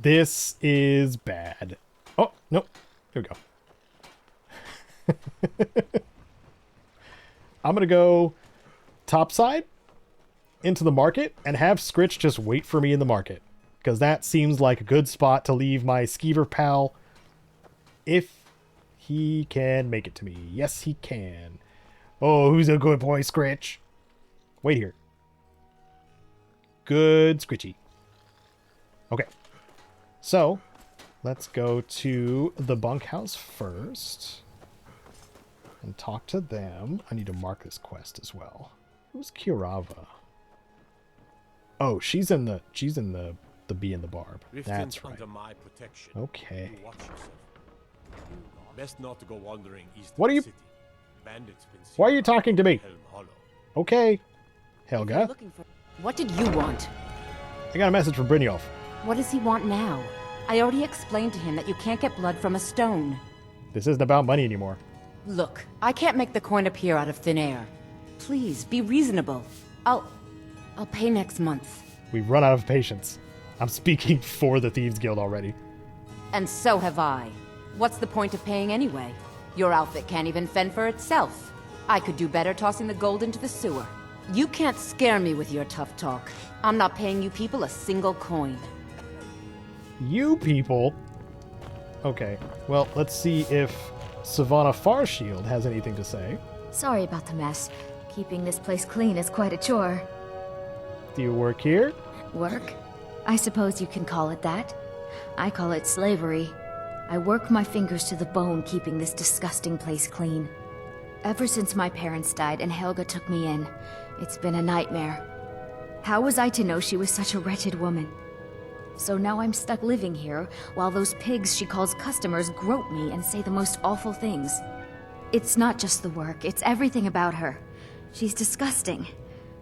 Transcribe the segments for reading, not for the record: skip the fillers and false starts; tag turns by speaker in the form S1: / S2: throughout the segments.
S1: This is bad. Oh, no. Here we go. I'm going to go topside into the market and have Scritch just wait for me in the market. Because that seems like a good spot to leave my skeever pal if he can make it to me. Yes, he can. Oh, who's a good boy, Scritch? Wait here. Good Scritchy. Okay. So, let's go to the bunkhouse first. And talk to them. I need to mark this quest as well. Who's Kirava? Oh, she's in the bee in the barb. That's right.
S2: Under my protection.
S1: Okay.
S2: You watch yourself. Best not to go wandering east
S1: What
S2: of
S1: are you?
S2: the city. Bandits been seen
S1: Why are you talking to me?
S2: Helm Hollow.
S1: Okay, Helga.
S3: What did you want?
S1: I got a message from Brynjolf.
S3: What does he want now? I already explained to him that you can't get blood from a stone.
S1: This isn't about money anymore.
S3: Look, I can't make the coin appear out of thin air. Please, be reasonable. I'll pay next month.
S1: We've run out of patience. I'm speaking for the Thieves Guild already.
S3: And so have I. What's the point of paying anyway? Your outfit can't even fend for itself. I could do better tossing the gold into the sewer. You can't scare me with your tough talk. I'm not paying you people a single coin.
S1: You people? Okay, well, let's see if Savannah Farshield has anything to say.
S4: Sorry about the mess. Keeping this place clean is quite a chore.
S1: Do you work here?
S4: Work? I suppose you can call it that. I call it slavery. I work my fingers to the bone keeping this disgusting place clean. Ever since my parents died and Helga took me in, it's been a nightmare. How was I to know she was such a wretched woman? So now I'm stuck living here, while those pigs she calls customers grope me and say the most awful things. It's not just the work, it's everything about her. She's disgusting.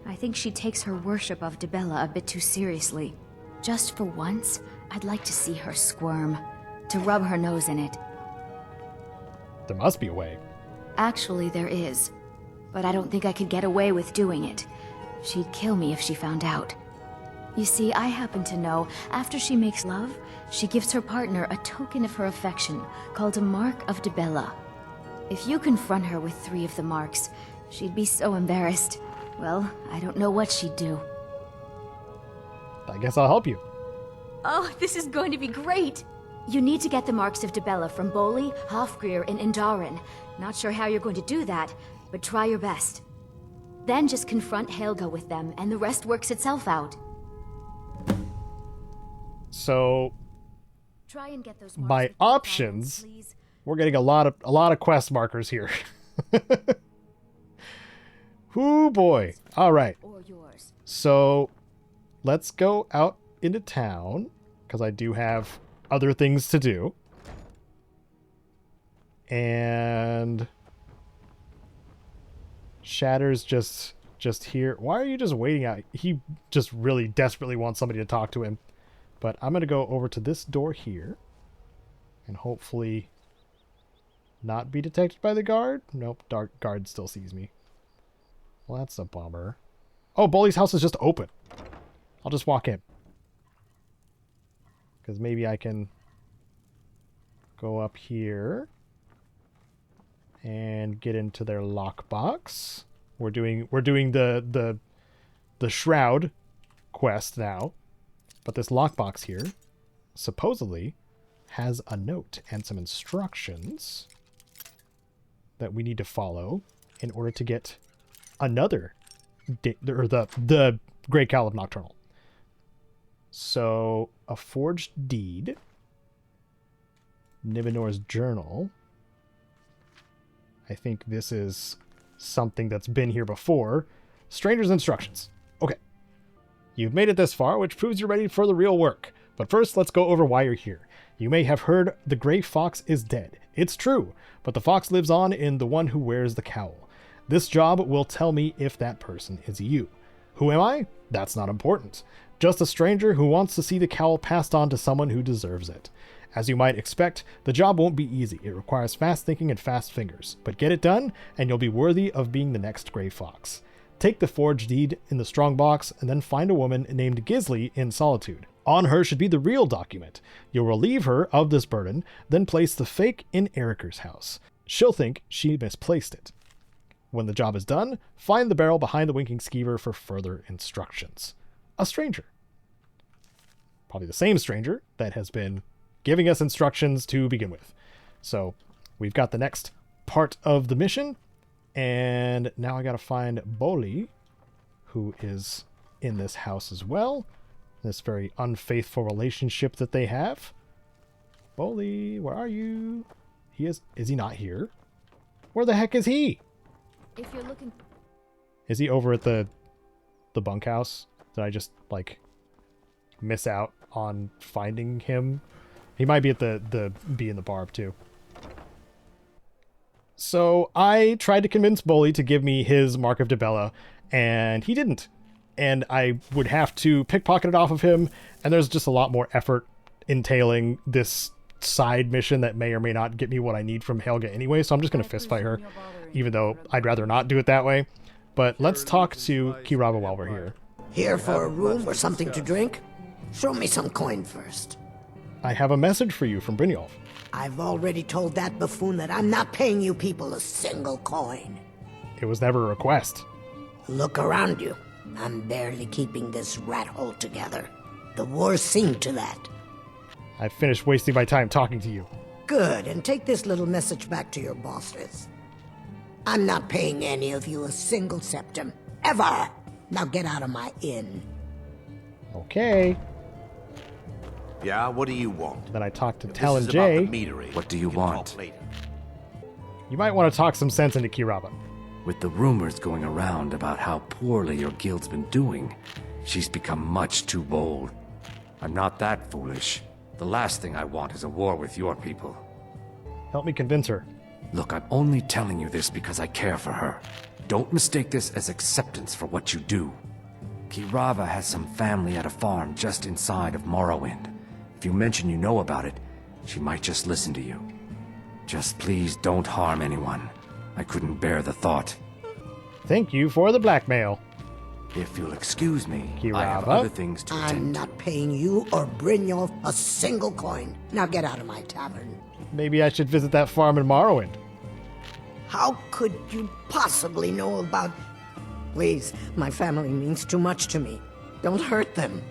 S4: I think she takes her worship of Dibella a bit too seriously. Just for once, I'd like to see her squirm, to rub her nose in it.
S1: There must be a way.
S4: Actually, there is. But I don't think I could get away with doing it. She'd kill me if she found out. You see, I happen to know, after she makes love, she gives her partner a token of her affection, called a Mark of Dibella. If you confront her with 3 of the marks, she'd be so embarrassed. Well, I don't know what she'd do.
S1: I guess I'll help you.
S4: Oh, this is going to be great! You need to get the marks of Dibella from Boli, Hofgrir, and Indaren. Not sure how you're going to do that, but try your best. Then just confront Helga with them, and the rest works itself out.
S1: So,
S4: Try and get those
S1: my
S4: marks with
S1: options,
S4: please.
S1: we're getting a lot of quest markers here. Ooh boy. All right.
S4: Or yours.
S1: So, let's go out into town because I do have other things to do. And Shatter's just here. Why are you just waiting out? He just really desperately wants somebody to talk to him. But I'm going to go over to this door here and hopefully not be detected by the guard. Nope, dark guard still sees me. Well, that's a bummer. Oh, Bully's house is just open. I'll just walk in. Because maybe I can go up here and get into their lockbox. We're doing the shroud quest now. But this lockbox here supposedly has a note and some instructions that we need to follow in order to get another the Great Cowl of Nocturnal. So, a forged deed, Nibenor's journal. I think this is something that's been here before. Stranger's instructions. Okay. You've made it this far, which proves you're ready for the real work. But first, let's go over why you're here. You may have heard the gray fox is dead. It's true, but the fox lives on in the one who wears the cowl. This job will tell me if that person is you. Who am I? That's not important. Just a stranger who wants to see the cowl passed on to someone who deserves it. As you might expect, the job won't be easy. It requires fast thinking and fast fingers. But get it done, and you'll be worthy of being the next gray fox. Take the forged deed in the strong box, and then find a woman named Gisli in Solitude. On her should be the real document. You'll relieve her of this burden, then place the fake in Erica's house. She'll think she misplaced it. When the job is done, find the barrel behind the winking skeever for further instructions. A stranger. Probably the same stranger that has been giving us instructions to begin with. So we've got the next part of the mission, and now I gotta find Boli, who is in this house as well. This very unfaithful relationship that they have. Boli, where are you? Is he not here? Where the heck is he?
S4: If you're looking...
S1: Is he over at the bunkhouse? Did I just, like, miss out on finding him? He might be at the bee in the barb, too. So I tried to convince Boli to give me his Mark of Dibella, and he didn't. And I would have to pickpocket it off of him, and there's just a lot more effort entailing this side mission that may or may not get me what I need from Helga anyway, so I'm just going to fistfight her, even though I'd rather not do it that way. But let's talk to Kirava while we're here.
S5: Here for a room or something to drink? Show me some coin first.
S1: I have a message for you from Brynjolf.
S5: I've already told that buffoon that I'm not paying you people a single coin.
S1: It was never a request.
S5: Look around you. I'm barely keeping this rat hole together. The war's seen to that.
S1: I've finished wasting my time talking to you.
S5: Good, and take this little message back to your bosses. I'm not paying any of you a single septim. Ever! Now get out of my inn.
S1: Okay.
S6: Yeah, what do you want?
S1: Then I talked to
S6: If
S1: Talon
S6: this is about
S1: J.
S6: the metering,
S7: What do you
S6: we can talk
S7: want?
S6: later.
S1: You might want to talk some sense into Kirava.
S7: With the rumors going around about how poorly your guild's been doing, she's become much too bold. I'm not that foolish. The last thing I want is a war with your people.
S1: Help me convince her.
S7: Look, I'm only telling you this because I care for her. Don't mistake this as acceptance for what you do. Kirava has some family at a farm just inside of Morrowind. If you mention you know about it, she might just listen to you. Just please don't harm anyone. I couldn't bear the thought.
S1: Thank you for the blackmail.
S7: If you'll excuse me, I have
S1: Kirava?
S7: other things to
S5: I'm
S7: attend to.
S5: not paying you or Brynjolf a single coin. Now get out of my tavern.
S1: Maybe I should visit that farm in Morrowind.
S5: How could you possibly know about... Please, my family means too much to me. Don't hurt them.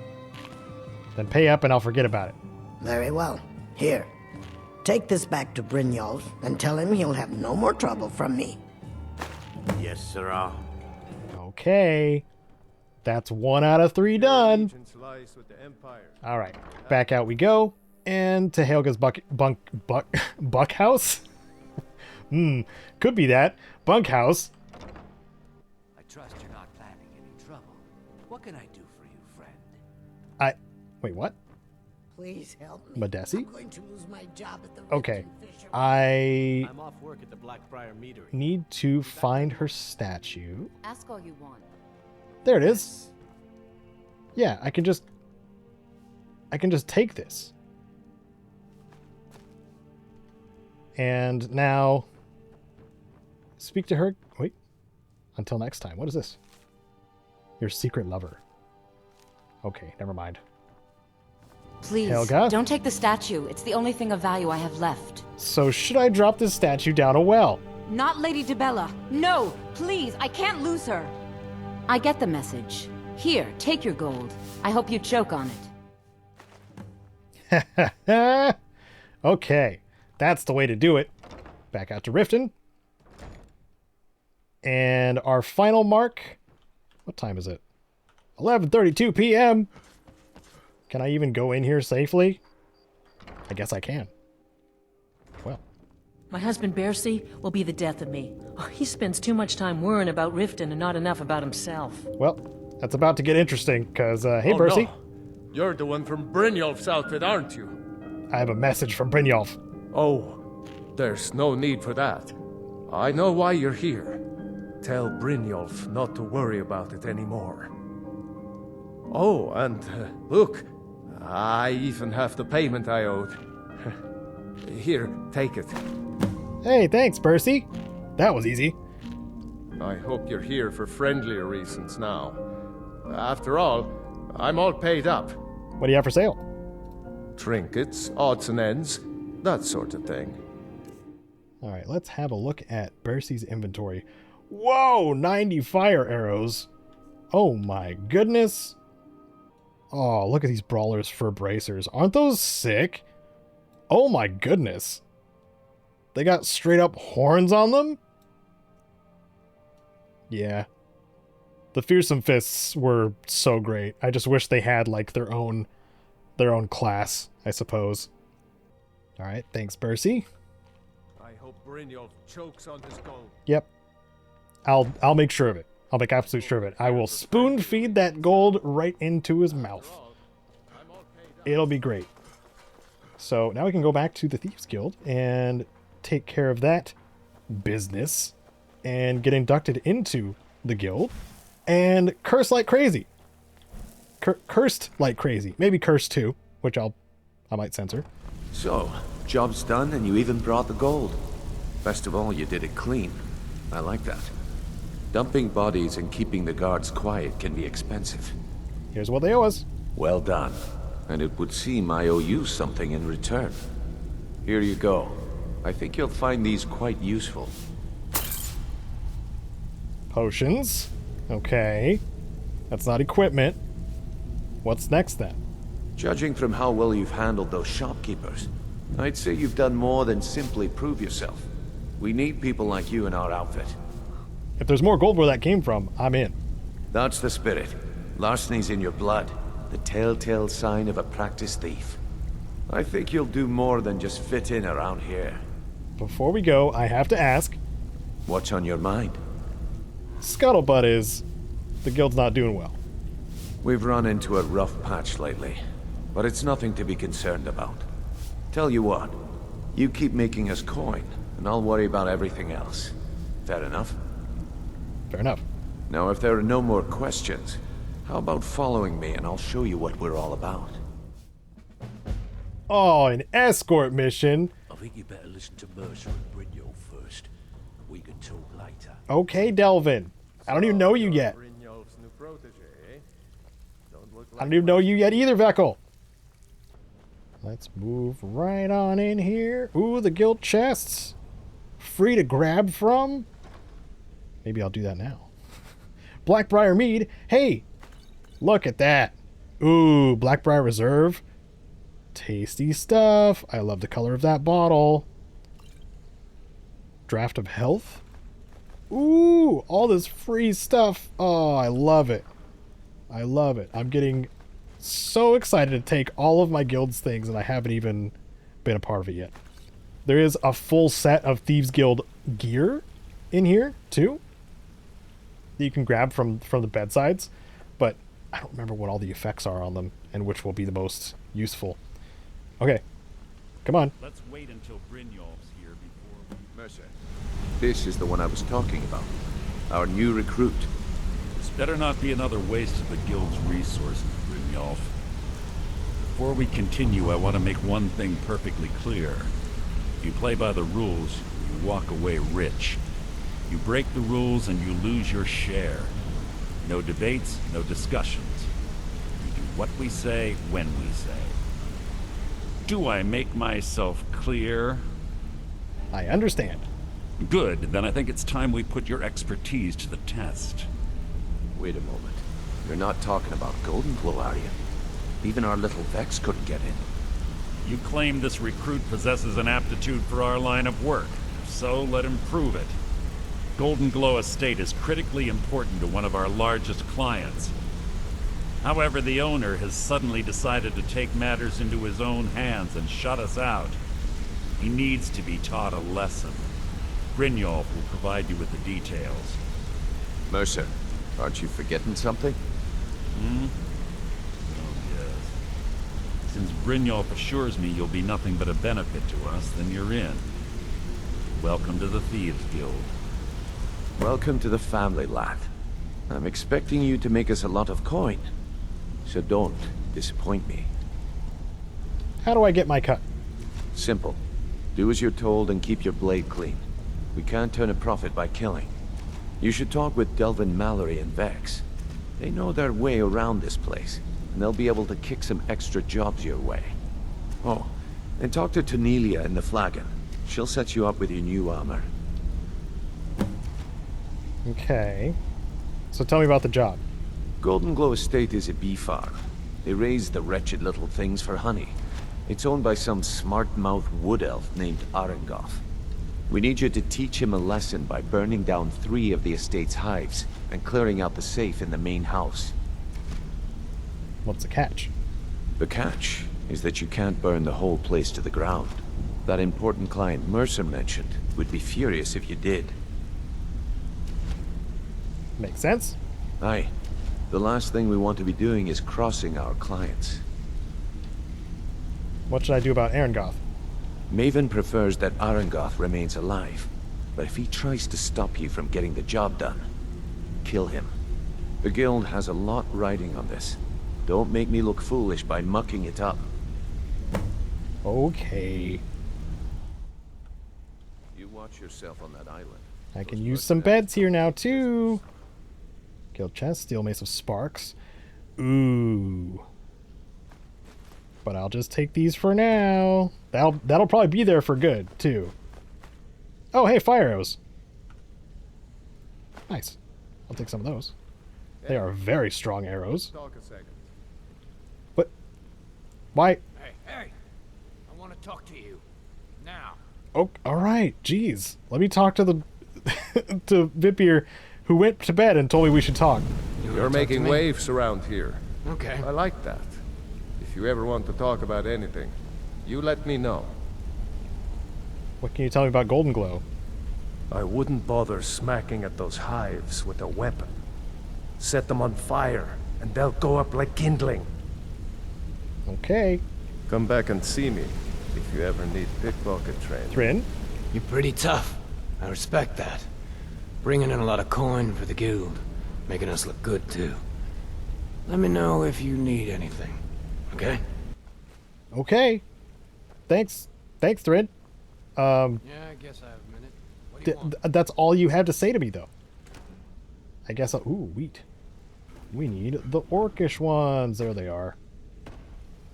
S1: Then pay up and I'll forget about it.
S5: Very well. Here. Take this back to Brynjolf and tell him he'll have no more trouble from me.
S6: Yes, sirrah.
S1: Okay. That's 1 out of 3 done. All right. Back out we go. And to Helga's bunkhouse? Could be that. Bunkhouse.
S7: I trust you're not planning any trouble. What can I do for you, friend?
S1: Wait, what?
S5: Please help me.
S1: Madesi?
S5: I'm going to lose my job at the
S1: Okay.
S5: Riften Fisher.
S1: I
S2: I'm off work at the Blackbriar Meadery.
S1: need to find her statue.
S3: Ask all you want.
S1: There it is. Yeah, I can just take this. And now speak to her. Wait. Until next time. What is this? Your secret lover. Okay, never mind.
S3: Please,
S1: Helga?
S3: don't take the statue. It's the only thing of value I have left.
S1: So should I drop this statue down a well?
S3: Not Lady Dibella. No, please, I can't lose her. I get the message. Here, take your gold. I hope you choke on it.
S1: Okay, that's the way to do it. Back out to Riften. And our final mark. What time is it? 11:32 p.m. Can I even go in here safely? I guess I can. Well,
S8: My husband Bsky will be the death of me. Oh, he spends too much time worrying about Riften and not enough about himself.
S1: well, that's about to get interesting, because, hey,
S9: Oh,
S1: Percy,
S9: no. You're the one from Brynjolf's outfit, aren't you?
S1: I have a message from Brynjolf.
S9: Oh, there's no need for that. I know why you're here. Tell Brynjolf not to worry about it anymore. Oh, and look, I even have the payment I owed. Here, take it.
S1: Hey, thanks, Percy. That was easy.
S9: I hope you're here for friendlier reasons now. After all, I'm all paid up.
S1: What do you have for sale?
S9: Trinkets, odds and ends, that sort of thing.
S1: All right, let's have a look at Bsky's inventory. Whoa, 90 fire arrows. Oh my goodness. Oh, look at these brawlers fur bracers. Aren't those sick? Oh my goodness. They got straight up horns on them? Yeah. The fearsome fists were so great. I just wish they had like their own class, I suppose. All right, thanks, Bsky.
S9: I hope Brynjolf chokes on his gold.
S1: Yep. I'll make sure of it. I'll make absolute sure of it. I will spoon feed that gold right into his mouth. It'll be great. So now we can go back to the Thieves Guild and take care of that business and get inducted into the guild and curse like crazy. Cursed like crazy. Maybe curse too, which I might censor.
S6: So, job's done and you even brought the gold. Best of all, you did it clean. I like that. Dumping bodies and keeping the guards quiet can be expensive.
S1: Here's what they owe us.
S6: Well done. And it would seem I owe you something in return. Here you go. I think you'll find these quite useful.
S1: Potions. Okay. That's not equipment. What's next then?
S6: Judging from how well you've handled those shopkeepers, I'd say you've done more than simply prove yourself. We need people like you in our outfit.
S1: If there's more gold where that came from, I'm in.
S6: That's the spirit. Larceny's in your blood. The telltale sign of a practiced thief. I think you'll do more than just fit in around here.
S1: Before we go, I have to ask.
S6: What's on your mind?
S1: Scuttlebutt is... The guild's not doing well.
S6: We've run into a rough patch lately, but it's nothing to be concerned about. Tell you what, you keep making us coin, and I'll worry about everything else. Fair enough?
S1: Fair enough.
S6: Now, if there are no more questions, how about following me and I'll show you what we're all about?
S1: Oh, an escort mission.
S2: I think you better listen to Mercer and Brynjolf first. We can talk later.
S1: Okay, Delvin. I don't even know you yet.
S9: Brynjolf's new protege, eh? Don't look like
S1: I don't even know you yet either, Vekel. Let's move right on in here. Ooh, the guild chests. Free to grab from. Maybe I'll do that now. Blackbriar Mead. Hey, look at that. Ooh, Blackbriar Reserve. Tasty stuff. I love the color of that bottle. Draft of Health. Ooh, all this free stuff. Oh, I love it. I love it. I'm getting so excited to take all of my guild's things, and I haven't even been a part of it yet. There is a full set of Thieves Guild gear in here, too, that you can grab from the bedsides, but I don't remember what all the effects are on them and which will be the most useful. Okay, come on.
S2: Let's wait until Brynjolf's here before we...
S6: Mercer, this is the one I was talking about. Our new recruit.
S2: This better not be another waste of the guild's resources, Brynjolf. Before we continue, I want to make one thing perfectly clear. If you play by the rules, you walk away rich. You break the rules and you lose your share. No debates, no discussions. We do what we say, when we say. Do I make myself clear?
S1: I understand.
S2: Good, then I think it's time we put your expertise to the test.
S6: Wait a moment. You're not talking about Golden Glow, are you? Even our little Vex couldn't get in.
S2: You claim this recruit possesses an aptitude for our line of work. So let him prove it. Golden Glow Estate is critically important to one of our largest clients. However, the owner has suddenly decided to take matters into his own hands and shut us out. He needs to be taught a lesson. Brynjolf will provide you with the details.
S6: Mercer, aren't you forgetting something?
S2: Oh, yes. Since Brynjolf assures me you'll be nothing but a benefit to us, then you're in. Welcome to the Thieves Guild.
S6: Welcome to the family, lad. I'm expecting you to make us a lot of coin. So don't disappoint me.
S1: How do I get my cut?
S6: Simple. Do as you're told and keep your blade clean. We can't turn a profit by killing. You should talk with Delvin Mallory and Vex. They know their way around this place. and they'll be able to kick some extra jobs your way. Oh, and talk to Tonelia in the Flagon. She'll set you up with your new armor.
S1: Okay. So tell me about the job.
S6: Golden Glow Estate is a bee farm. They raise the wretched little things for honey. It's owned by some smart-mouthed wood elf named Arengoth. We need you to teach him a lesson by burning down 3 of the estate's hives and clearing out the safe in the main house.
S1: What's the catch?
S6: The catch is that you can't burn the whole place to the ground. That important client Mercer mentioned would be furious if you did.
S1: Makes sense.
S6: Aye. The last thing we want to be doing is crossing our clients.
S1: What should I do about Arengoth?
S6: Maven prefers that Arengoth remains alive, but if he tries to stop you from getting the job done, kill him. The guild has a lot riding on this. Don't make me look foolish by mucking it up.
S1: Okay.
S6: You watch yourself on that island.
S1: I can use some beds here now, too. Guild chest, steel mace of sparks. Ooh. But I'll just take these for now. That'll probably be there for good, too. Oh, hey, fire arrows. Nice. I'll take some of those. They are very strong arrows.
S9: Talk a second.
S1: What? Why?
S10: Hey! I want to talk to you. Now.
S1: Oh, all right. Jeez. Let me talk to the to Vipir, who went to bed and told me we should talk.
S9: You're making waves around here.
S10: Okay.
S9: I like that. If you ever want to talk about anything, you let me know.
S1: What can you tell me about Golden Glow?
S9: I wouldn't bother smacking at those hives with a weapon. Set them on fire, and they'll go up like kindling.
S1: Okay.
S9: Come back and see me if you ever need pickpocket training.
S1: Thrin?
S10: You're pretty tough. I respect that. Bringing in a lot of coin for the guild. Making us look good, too. Let me know if you need anything. Okay?
S1: Okay. Thanks. Thanks, Thrin.
S10: Yeah, I guess I have a minute. What do you want?
S1: That's all you have to say to me, though. I guess ooh, wheat. We need the orcish ones. There they are.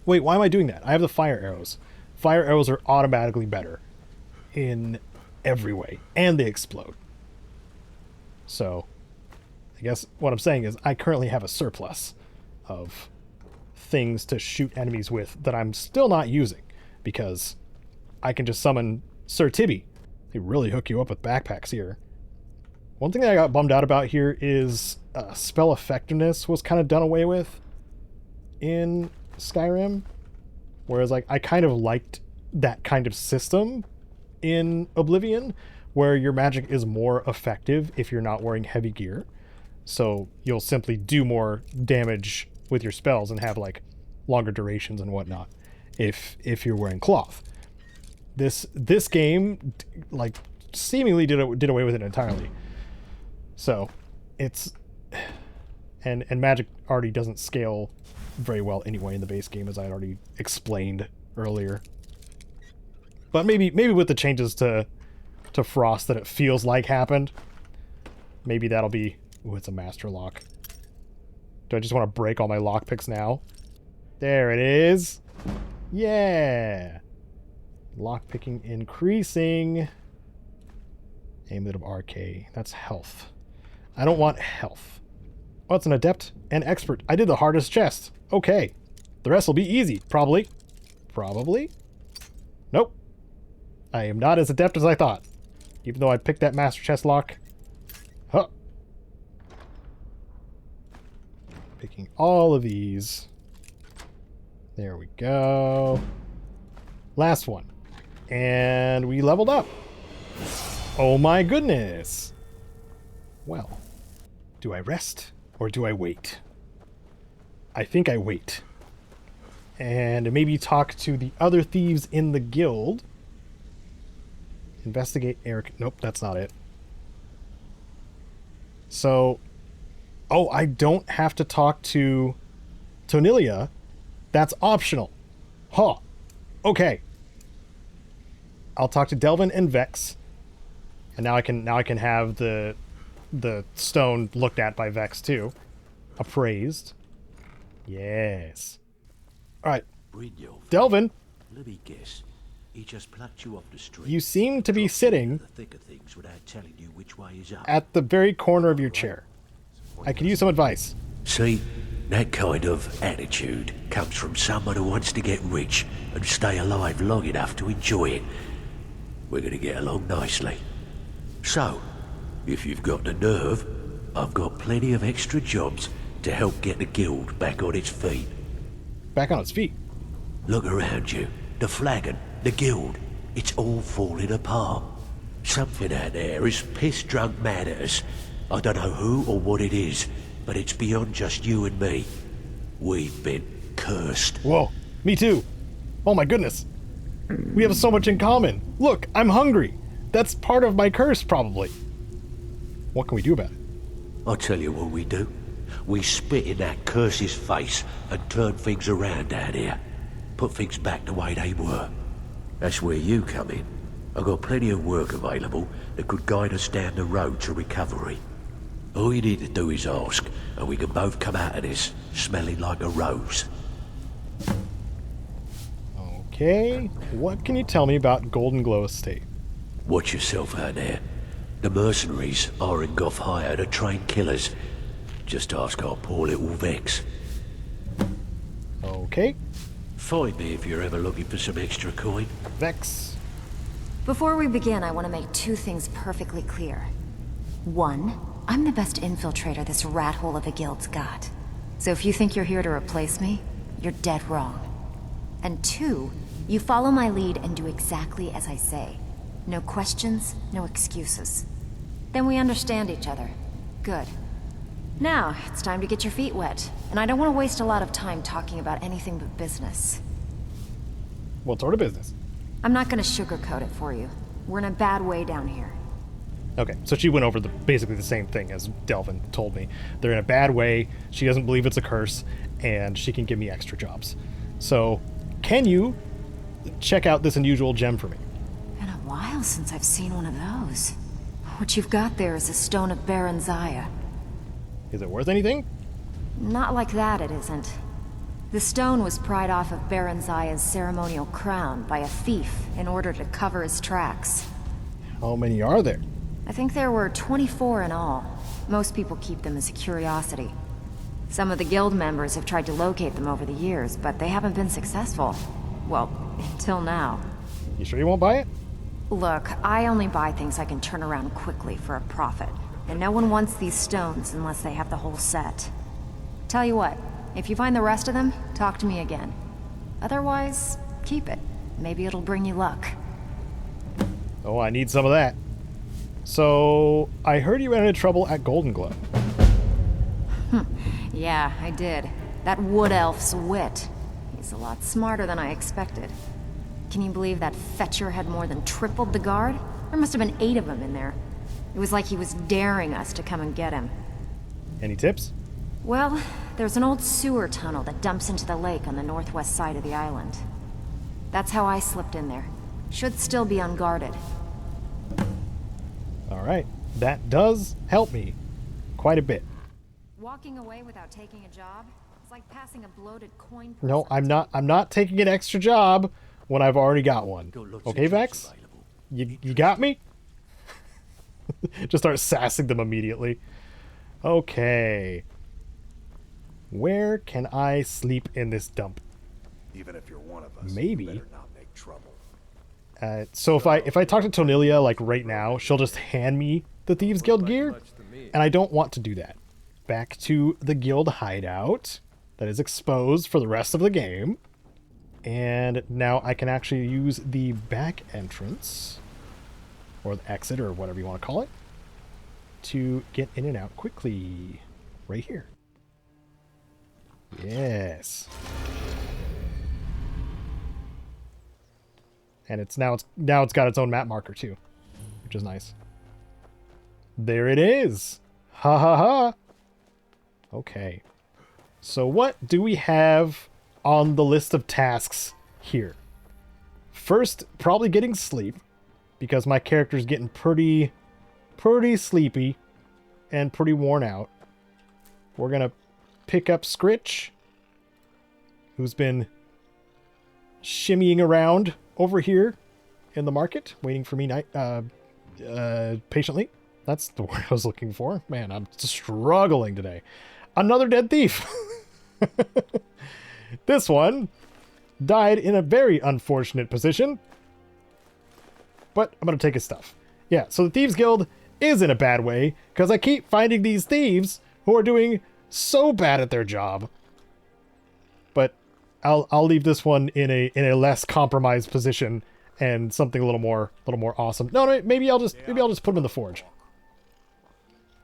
S1: Wait, why am I doing that? I have the fire arrows. Fire arrows are automatically better in every way, and they explode. So, I guess what I'm saying is I currently have a surplus of things to shoot enemies with that I'm still not using, because I can just summon Sir Tibby. They really hook you up with backpacks here. One thing that I got bummed out about here is spell effectiveness was kind of done away with in Skyrim. Whereas like I kind of liked that kind of system in Oblivion, where your magic is more effective if you're not wearing heavy gear. So you'll simply do more damage with your spells and have like longer durations and whatnot if you're wearing cloth. This game like seemingly did away with it entirely. So it's and magic already doesn't scale very well anyway in the base game, as I had already explained earlier. But maybe with the changes to Frost that it feels like happened, maybe that'll be... Ooh, it's a master lock. Do I just want to break all my lockpicks now? There it is. Yeah. Lockpicking increasing. Amulet of RK. That's health. I don't want health. Oh, it's an adept and expert. I did the hardest chest. Okay. The rest will be easy. Probably. Probably. Nope. I am not as adept as I thought. Even though I picked that master chest lock. Huh. Picking all of these. There we go. Last one. And we leveled up. Oh my goodness. Well, do I rest or do I wait? I think I wait. And maybe talk to the other thieves in the guild. Investigate Eric. Nope, that's not it. So, oh, I don't have to talk to Tonelia. That's optional. Huh. Okay. I'll talk to Delvin and Vex. And now I can have the stone looked at by Vex too. Appraised. Yes. All right,
S11: Brynjolf,
S1: Delvin,
S11: let me guess. He just plucked you off the street.
S1: you seem to be
S11: dropped you into
S1: sitting
S11: the thick of things without telling you which way is up.
S1: at the very corner of your chair. I could use some advice.
S11: See, that kind of attitude comes from someone who wants to get rich and stay alive long enough to enjoy it. We're gonna get along nicely. So, if you've got the nerve, I've got plenty of extra jobs to help get the guild back on its feet.
S1: Back on its feet.
S11: Look around you. The flagon, the guild, it's all falling apart. Something out there is piss-drunk mad at us. I don't know who or what it is, but it's beyond just you and me. We've been cursed.
S1: Whoa, me too. Oh my goodness. We have so much in common. Look, I'm hungry. That's part of my curse, probably. What can we do about it?
S11: I'll tell you what we do. We spit in that curse's face and turn things around out here. Put things back the way they were. That's where you come in. I've got plenty of work available that could guide us down the road to recovery. All you need to do is ask, and we can both come out of this smelling like a rose.
S1: Okay, what can you tell me about Golden Glow Estate?
S11: Watch yourself out there. The mercenaries are in Goth hire to train killers. Just ask our poor little Vex.
S1: Okay,
S11: Find me if you're ever looking for some extra coin.
S1: Vex.
S4: Before we begin, I want to make two things perfectly clear. One, I'm the best infiltrator this rat hole of a guild's got. So if you think you're here to replace me, you're dead wrong. And two, you follow my lead and do exactly as I say. No questions, no excuses. Then we understand each other. Good. Now, it's time to get your feet wet, and I don't want to waste a lot of time talking about anything but business.
S1: What sort of business?
S4: I'm not going to sugarcoat it for you. We're in a bad way down here.
S1: Okay, so she went over basically the same thing as Delvin told me. They're in a bad way, she doesn't believe it's a curse, and she can give me extra jobs. So, can you check out this unusual gem for me?
S4: Been a while since I've seen one of those. What you've got there is a stone of Baron Zaya.
S1: Is it worth anything?
S4: Not like that, it isn't. The stone was pried off of Baron Zaya's ceremonial crown by a thief in order to cover his tracks.
S1: How many are there?
S4: I think there were 24 in all. Most people keep them as a curiosity. Some of the guild members have tried to locate them over the years, but they haven't been successful. Well, until now.
S1: You sure you won't buy it?
S4: Look, I only buy things I can turn around quickly for a profit. And no one wants these stones unless they have the whole set. Tell you what, if you find the rest of them, talk to me again. Otherwise, keep it. Maybe it'll bring you luck.
S1: Oh, I need some of that. So, I heard you ran into trouble at Golden Glow.
S4: Yeah, I did. That wood elf's wit. He's a lot smarter than I expected. Can you believe that fetcher had more than tripled the guard? There must have been 8 of them in there. It was like he was daring us to come and get him.
S1: Any tips?
S4: Well, there's an old sewer tunnel that dumps into the lake on the northwest side of the island. That's how I slipped in there. Should still be unguarded.
S1: Alright, that does help me quite a bit.
S4: Walking away without taking a job is like passing a bloated coin.
S1: No, I'm not taking an extra job when I've already got one. Okay, Vex? You got me? Just start sassing them immediately. Okay. Where can I sleep in this dump?
S12: Even if you're one of us,
S1: Maybe.
S12: you better not make trouble.
S1: So if I talk to Tonilia like right now, she'll just hand me the Thieves Guild gear, and I don't want to do that. Back to the guild hideout that is exposed for the rest of the game. And now I can actually use the back entrance, or the exit, or whatever you want to call it, to get in and out quickly. Right here. Yes. And it's now got its own map marker too, which is nice. There it is. Ha ha ha. Okay. So what do we have on the list of tasks here? First, probably getting sleep, because my character's getting pretty sleepy and pretty worn out. We're gonna pick up Scritch who's been shimmying around over here in the market, waiting for me patiently. That's the word I was looking for. Man, I'm struggling today. Another dead thief. This one died in a very unfortunate position. But I'm going to take his stuff. Yeah, so the Thieves Guild is in a bad way because I keep finding these thieves who are doing so bad at their job. But I'll leave this one in a less compromised position and something a little more awesome. No, maybe I'll just put him in the forge.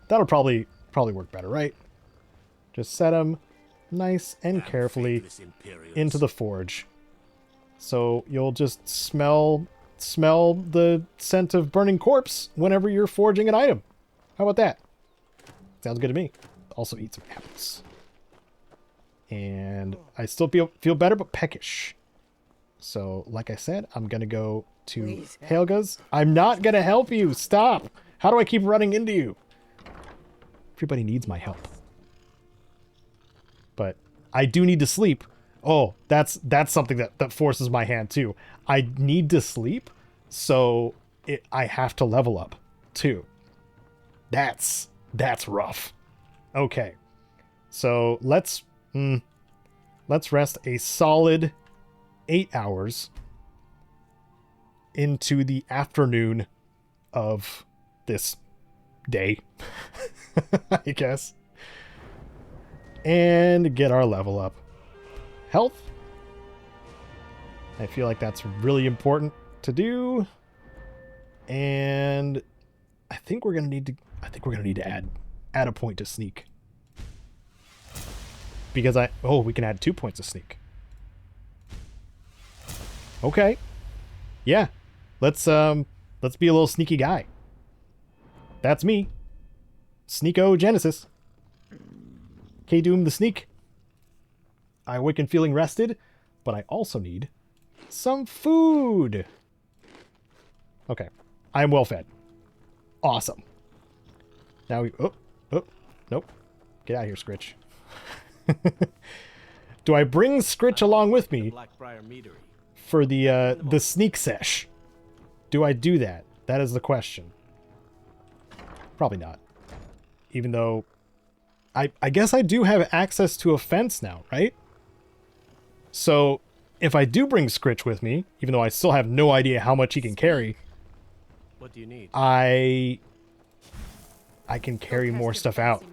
S1: That'll probably work better, right? Just set him nice and carefully into the forge. So you'll just smell the scent of burning corpse whenever you're forging an item. How about that? Sounds good to me. Also eat some apples. And I still feel better, but peckish. So, like I said, I'm going to go to Helga's. I'm not going to help you. Stop. How do I keep running into you? Everybody needs my help. But I do need to sleep. Oh, that's something that forces my hand too. I need to sleep, so I have to level up too. That's rough. Okay. So let's rest a solid 8 hours into the afternoon of this day, I guess, and get our level up. Health. I feel like that's really important to do, and I think we're gonna need to add a point to sneak, because we can add 2 points to sneak. Okay. Yeah. Let's be a little sneaky guy. That's me. Sneako Genesis. K-Doom the Sneak. I awaken feeling rested, but I also need some food. Okay. I am well fed. Awesome. Now we... Oh. Nope. Get out of here, Scritch. Do I bring Scritch along with me for the sneak sesh? Do I do that? That is the question. Probably not. Even though I guess I do have access to a fence now, right? So if I do bring Scritch with me, even though I still have no idea how much he can carry,
S10: what do you need?
S1: I can carry more stuff out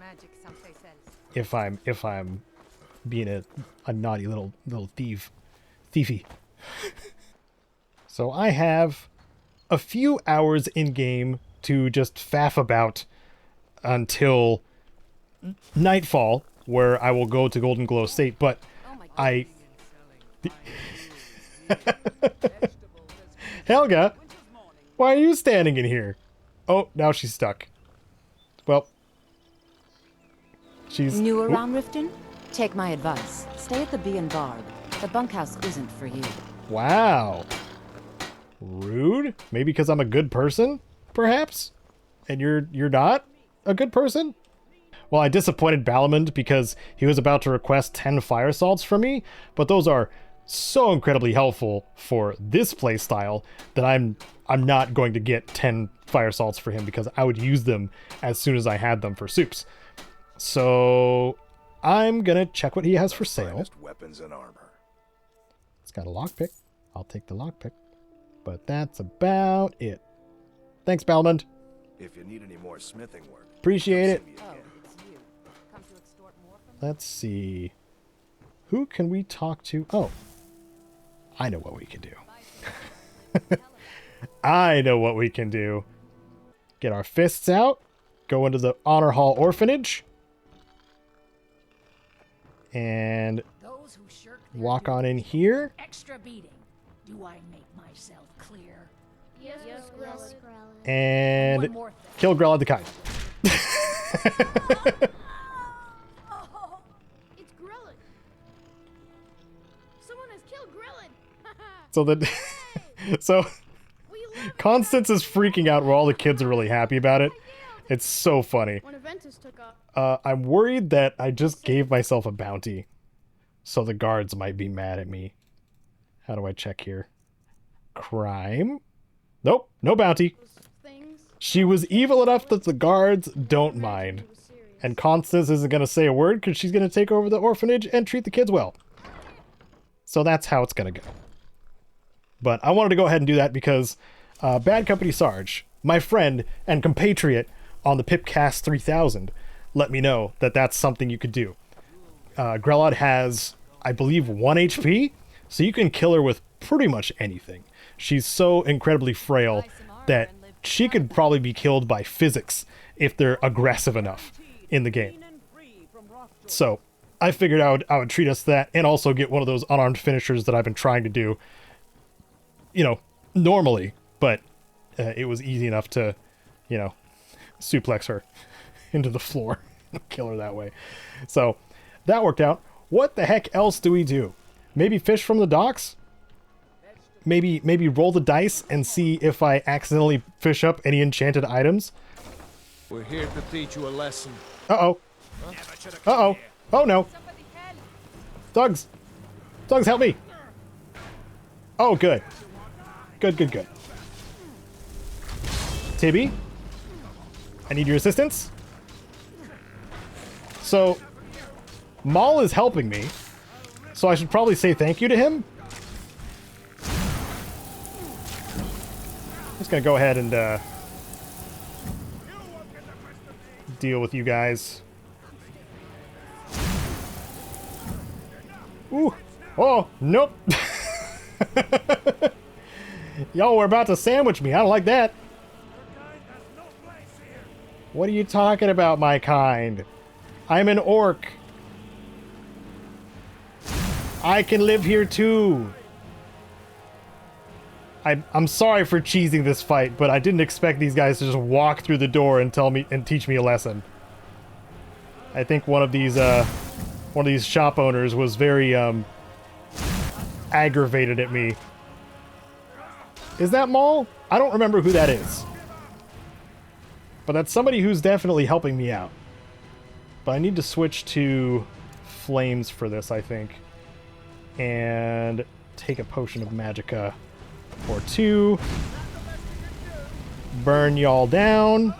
S1: if I'm being a naughty little thiefy. So I have a few hours in game to just faff about until nightfall, where I will go to Golden Glow State, but Helga, why are you standing in here? Oh, now she's stuck. Well, she's...
S3: New around Riften? Take my advice. Stay at the Bee and Barb. The bunkhouse isn't for you.
S1: Wow. Rude? Maybe because I'm a good person, perhaps? And you're not a good person? Well, I disappointed Balamund because he was about to request 10 fire salts from me, but those are so incredibly helpful for this playstyle that I'm not going to get 10 fire salts for him because I would use them as soon as I had them for soups. So I'm gonna check what he has for sale.
S12: Weapons and armor.
S1: It's got a lockpick. I'll take the lockpick. But that's about it. Thanks, Balamund.
S12: If you need any more smithing work,
S1: appreciate it.
S12: see me again.
S1: Let's see. Who can we talk to? Oh, I know what we can do. I know what we can do. Get our fists out. Go into the Honor Hall Orphanage. And walk on in here.
S13: Extra beating. Do I make myself clear?
S4: Yes, Grella.
S1: And kill Grella the Kind.
S13: Oh, it's Grillin. Someone has killed Grillin.
S1: So then, so Constance is freaking out where all the kids are really happy about it. It's so funny.
S13: When Aventus took off.
S1: I'm worried that I just gave myself a bounty. So the guards might be mad at me. How do I check here? Crime? Nope, no bounty. She was evil enough that the guards don't mind. And Constance isn't going to say a word because she's going to take over the orphanage and treat the kids well. So that's how it's going to go. But I wanted to go ahead and do that because Bad Company Sarge, my friend and compatriot on the Pipcast 3000, let me know that that's something you could do. Grelod has, I believe, 1 HP, so you can kill her with pretty much anything. She's so incredibly frail that she could probably be killed by physics if they're aggressive enough in the game. So I figured I would treat us to that and also get one of those unarmed finishers that I've been trying to do, you know, normally, but it was easy enough to, you know, suplex her into the floor and kill her that way. So that worked out. What the heck else do we do? Maybe fish from the docks? Maybe roll the dice and see if I accidentally fish up any enchanted items?
S9: We're here to teach you a lesson.
S1: Uh-oh. Uh-oh. Oh, no. Thugs. Thugs, help me. Oh, good. Good. Tibby? I need your assistance. So, Maul is helping me, so I should probably say thank you to him. I'm just gonna go ahead and deal with you guys. Ooh. Oh, nope. Y'all were about to sandwich me. I don't like that. What are you talking about, my kind? I'm an orc. I can live here too. I'm sorry for cheesing this fight, but I didn't expect these guys to just walk through the door and tell me and teach me a lesson. I think one of these shop owners was very aggravated at me. Is that Maul? I don't remember who that is. But that's somebody who's definitely helping me out. But I need to switch to flames for this, I think. And take a potion of magicka or 2. Burn y'all down.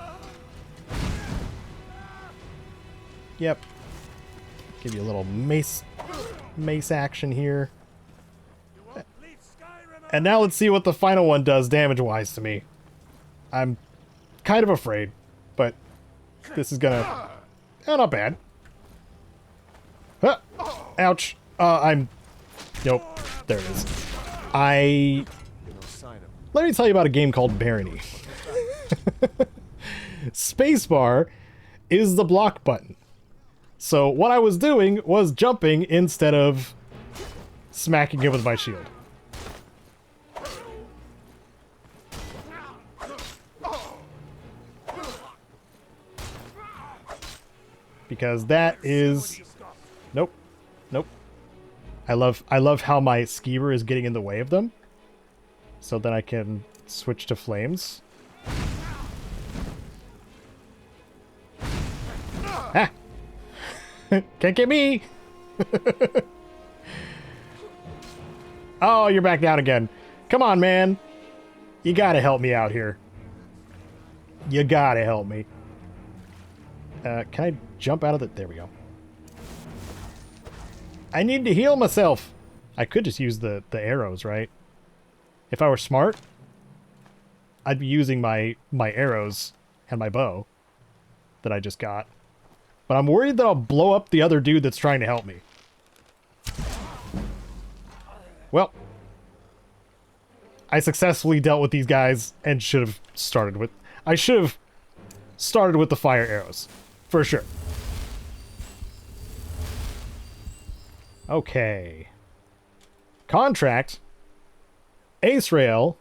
S1: Yep. Give you a little mace action here. And now let's see what the final one does damage-wise to me. I'm kind of afraid, but this is gonna... Oh, not bad. Ah, ouch. Nope. There it is. Let me tell you about a game called Barony. Spacebar is the block button. So what I was doing was jumping instead of smacking him with my shield. Because that is... Nope. I love how my skeever is getting in the way of them. So then I can switch to flames. Ah! Can't get me! Oh, you're back down again. Come on, man. You gotta help me out here. You gotta help me. Can I jump out of the... There we go. I need to heal myself. I could just use the arrows, right? If I were smart, I'd be using my arrows and my bow that I just got. But I'm worried that I'll blow up the other dude that's trying to help me. Well, I successfully dealt with these guys and should have started with... I should have started with the fire arrows. For sure. Okay. Contract. Ace-Rael.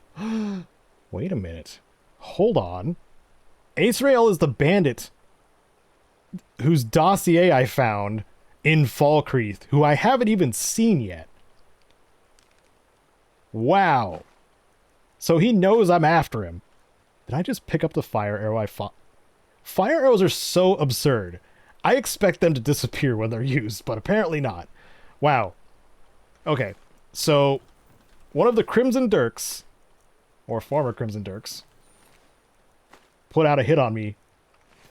S1: Wait a minute. Hold on. Ace-Rael is the bandit whose dossier I found in Falkreath, who I haven't even seen yet. Wow. So he knows I'm after him. Did I just pick up the fire arrow I fought? Fire arrows are so absurd. I expect them to disappear when they're used, but apparently not. Wow. Okay. So, one of the Crimson Dirks, or former Crimson Dirks, put out a hit on me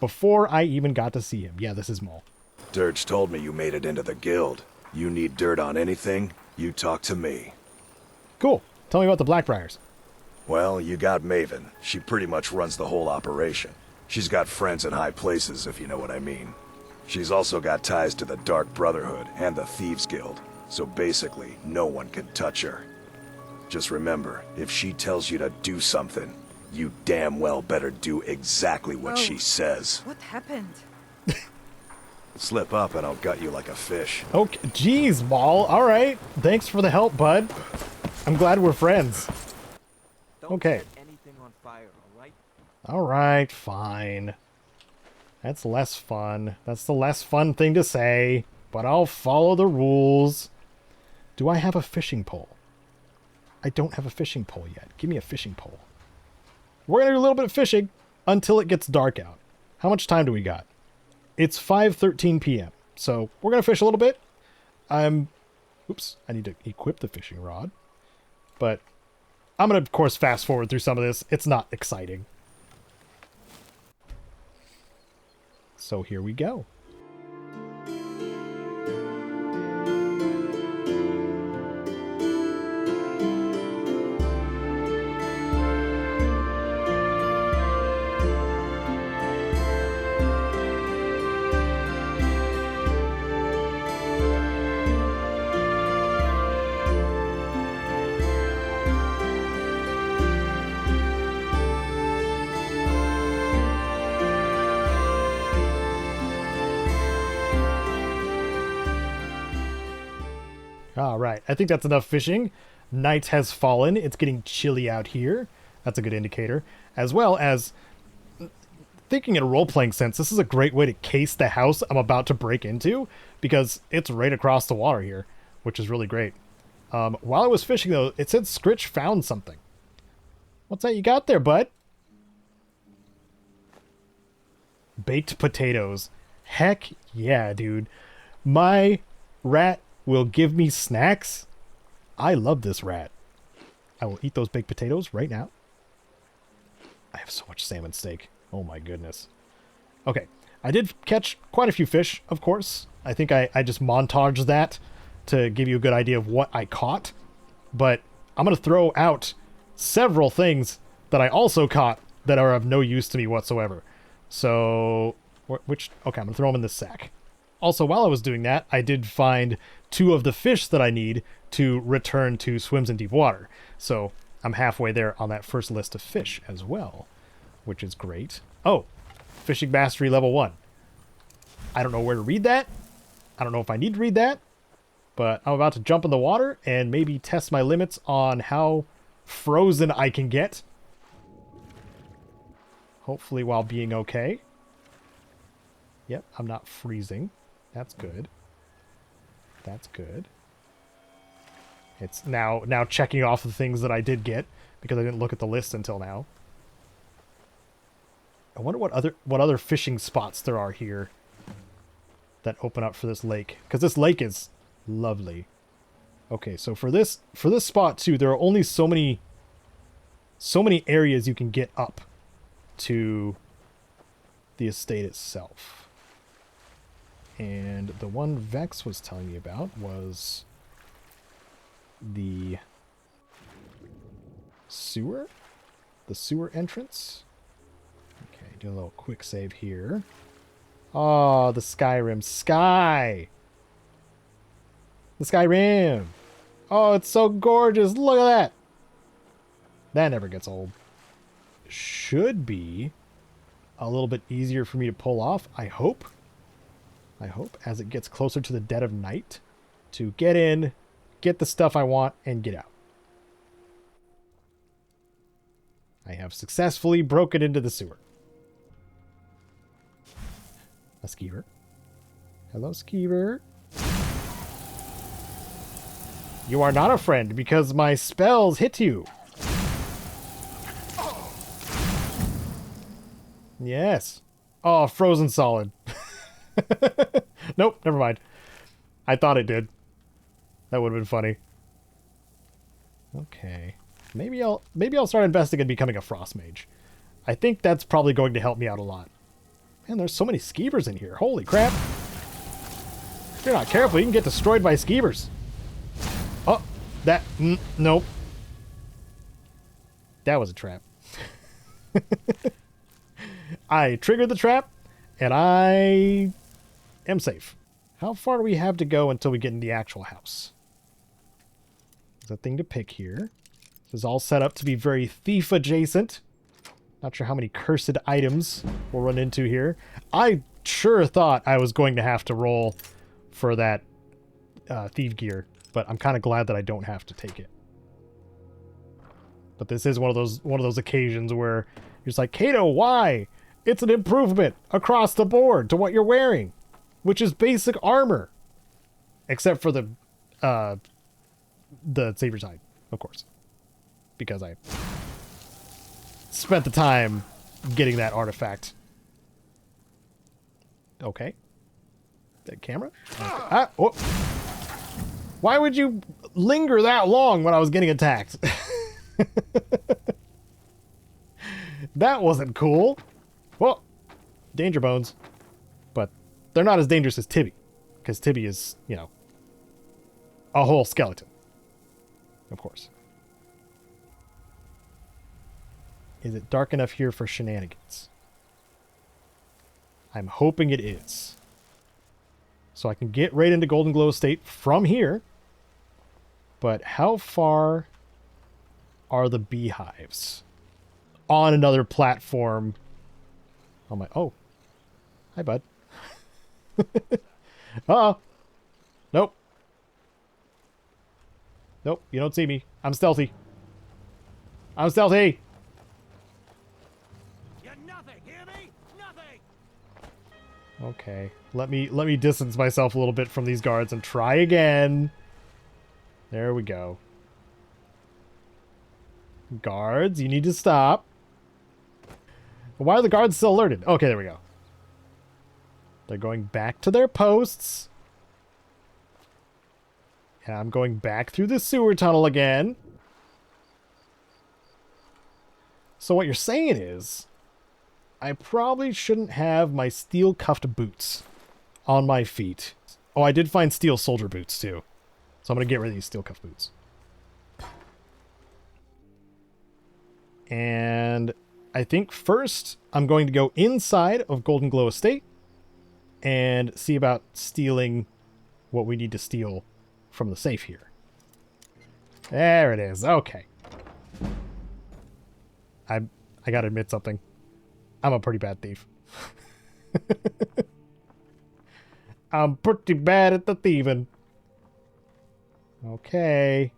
S1: before I even got to see him. Yeah, this is Maul.
S12: Dirge told me you made it into the guild. You need dirt on anything, you talk to me.
S1: Cool. Tell me about the Blackbriars.
S12: Well, you got Maven. She pretty much runs the whole operation. She's got friends in high places, if you know what I mean. She's also got ties to the Dark Brotherhood and the Thieves Guild, so basically, no one can touch her. Just remember, if she tells you to do something, you damn well better do exactly what she says.
S14: What happened?
S12: Slip up and I'll gut you like a fish.
S1: Okay, jeez, Maul. All right. Thanks for the help, bud. I'm glad we're friends. Okay. All right, fine. That's less fun. That's the less fun thing to say, but I'll follow the rules. Do I have a fishing pole? I don't have a fishing pole yet. Give me a fishing pole. We're going to do a little bit of fishing until it gets dark out. How much time do we got? It's 5:13 p.m. So we're going to fish a little bit. Oops, I need to equip the fishing rod. But I'm going to, of course, fast forward through some of this. It's not exciting. So here we go. All right, I think that's enough fishing. Night has fallen. It's getting chilly out here. That's a good indicator. As well as, thinking in a role-playing sense, this is a great way to case the house I'm about to break into, because it's right across the water here, which is really great. While I was fishing, though, it said Scritch found something. What's that you got there, bud? Baked potatoes. Heck yeah, dude. My rat will give me snacks. I love this rat. I will eat those baked potatoes right now. I have so much salmon steak. Oh my goodness. Okay, I did catch quite a few fish, of course. I think I just montaged that to give you a good idea of what I caught. But I'm going to throw out several things that I also caught that are of no use to me whatsoever. So, okay, I'm going to throw them in this sack. Also, while I was doing that, I did find 2 of the fish that I need to return to Swims in Deep Water. So I'm halfway there on that first list of fish as well, which is great. Oh, Fishing Mastery Level 1. I don't know where to read that. I don't know if I need to read that, but I'm about to jump in the water and maybe test my limits on how frozen I can get. Hopefully while being okay. Yep, I'm not freezing. That's good. That's good. It's now checking off the things that I did get because I didn't look at the list until now. I wonder what other fishing spots there are here that open up for this lake, because this lake is lovely. Okay, so for this spot too, there are only so many areas you can get up to the estate itself. And the one Vex was telling me about was the sewer? The sewer entrance? Okay, do a little quick save here. Oh, the Skyrim. Sky! The Skyrim! Oh, it's so gorgeous! Look at that! That never gets old. Should be a little bit easier for me to pull off, I hope. As it gets closer to the dead of night, to get in, get the stuff I want, and get out. I have successfully broken into the sewer. A skeever. Hello, skeever. You are not a friend because my spells hit you. Yes. Oh, frozen solid. Nope, never mind. I thought it did. That would have been funny. Okay. Maybe I'll start investing in becoming a frost mage. I think that's probably going to help me out a lot. Man, there's so many skeevers in here. Holy crap. If you're not careful, you can get destroyed by skeevers. Oh, that... nope. That was a trap. I triggered the trap, and I am safe. How far do we have to go until we get in the actual house? There's a thing to pick here. This is all set up to be very thief adjacent. Not sure how many cursed items we'll run into here. I sure thought I was going to have to roll for that thief gear, but I'm kind of glad that I don't have to take it. But this is one of those occasions where you're just like, Caedo, why? It's an improvement across the board to what you're wearing, which is basic armor, except for the Savior's Hide, of course, because I spent the time getting that artifact. Okay. That camera? Ah, oh. Why would you linger that long when I was getting attacked? That wasn't cool. Well, danger bones. But they're not as dangerous as Tibby. Because Tibby is, you know, a whole skeleton. Of course. Is it dark enough here for shenanigans? I'm hoping it is. So I can get right into Golden Glow Estate from here. But how far are the beehives? On another platform. Oh my... Oh. Hi, bud. Uh-oh. Nope. Nope, you don't see me. I'm stealthy. I'm stealthy!
S11: You're nothing, hear me? Nothing!
S1: Okay. Let me distance myself a little bit from these guards and try again. There we go. Guards, you need to stop. Why are the guards still alerted? Okay, there we go. They're going back to their posts. And I'm going back through the sewer tunnel again. So what you're saying is, I probably shouldn't have my steel cuffed boots on my feet. Oh, I did find steel soldier boots too. So I'm going to get rid of these steel cuffed boots. And I think first I'm going to go inside of Golden Glow Estate and see about stealing what we need to steal from the safe here. There it is. Okay. I gotta admit something. I'm a pretty bad thief. I'm pretty bad at the thieving. Okay.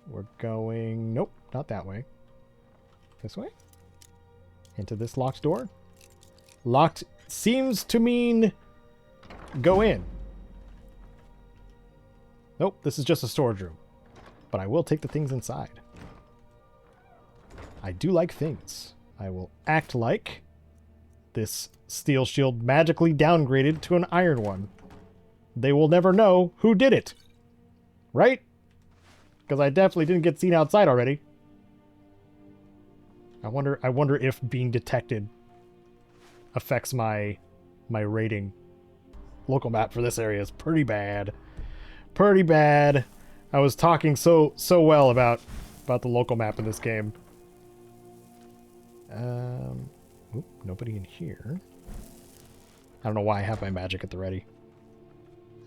S1: We're going... Nope, not that way. This way? Into this locked door? Locked seems to mean go in. Nope, this is just a storage room. But I will take the things inside. I do like things. I will act like this steel shield magically downgraded to an iron one. They will never know who did it. Right? Because I definitely didn't get seen outside already. I wonder if being detected affects my rating. Local map for this area is pretty bad. Pretty bad. I was talking so well about the local map in this game. Oop, nobody in here. I don't know why I have my magic at the ready.